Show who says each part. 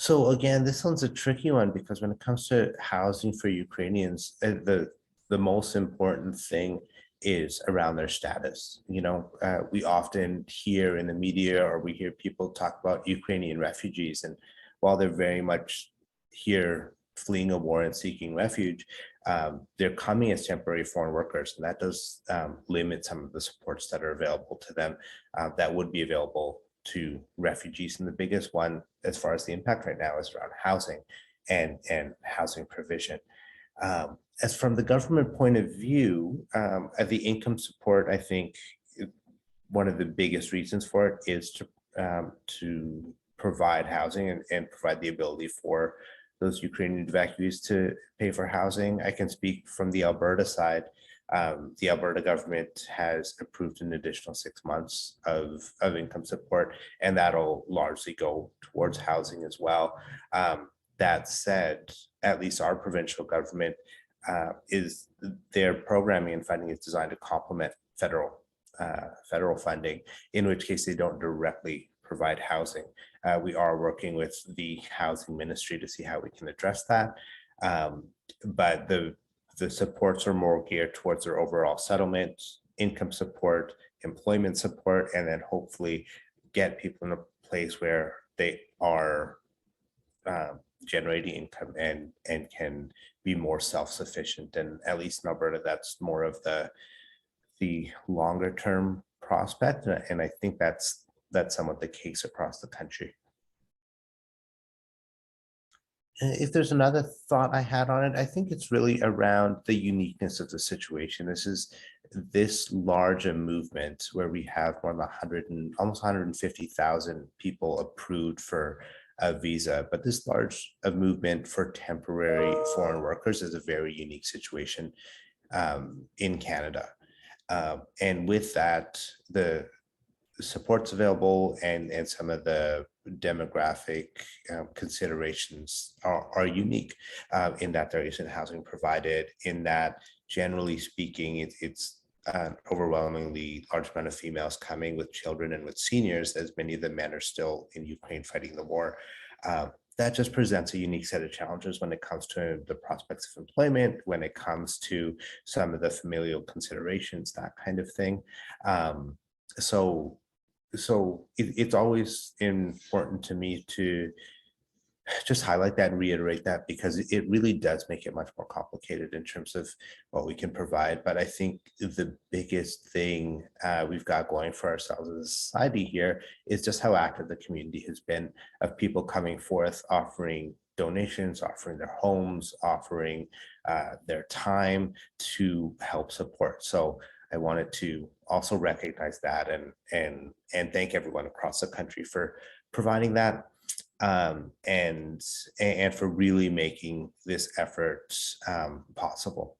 Speaker 1: So again, this one's a tricky one because when it comes to housing for Ukrainians, the most important thing is around their status. We often hear in the media or we hear people talk about Ukrainian refugees, and while they're very much here fleeing a war and seeking refuge, they're coming as temporary foreign workers, and that does limit some of the supports that are available to them that would be available to refugees. And the biggest one, as far as the impact right now, is around housing and housing provision. As from the government point of view, the income support, I think one of the biggest reasons for it is to provide housing and provide the ability for those Ukrainian evacuees to pay for housing. I can speak from the Alberta side. The Alberta government has approved an additional 6 months of income support, and that'll largely go towards housing as well. That said, at least our provincial government is their programming and funding is designed to complement federal funding, in which case they don't directly provide housing. We are working with the housing ministry to see how we can address that. But the supports are more geared towards their overall settlement, income support, employment support, and then hopefully get people in a place where they are generating income and can be more self-sufficient. And at least in Alberta, that's more of the longer term prospect. And I think that's somewhat the case across the country. If there's another thought I had on it, I think it's really around the uniqueness of the situation. This is this large a movement where we have more than almost 150,000 people approved for a visa, but this large a movement for temporary foreign workers is a very unique situation in Canada. And with that, the supports available and some of the demographic considerations are unique in that there isn't housing provided, in that generally speaking, it's an overwhelmingly large amount of females coming with children and with seniors, as many of the men are still in Ukraine fighting the war. That just presents a unique set of challenges when it comes to the prospects of employment, when it comes to some of the familial considerations, that kind of thing. So it's always important to me to just highlight that and reiterate that, because it really does make it much more complicated in terms of what we can provide. But I think the biggest thing we've got going for ourselves as a society here is just how active the community has been, of people coming forth, offering donations, offering their homes, offering their time to help support. So I wanted to also recognize that and thank everyone across the country for providing that, and for really making this effort possible.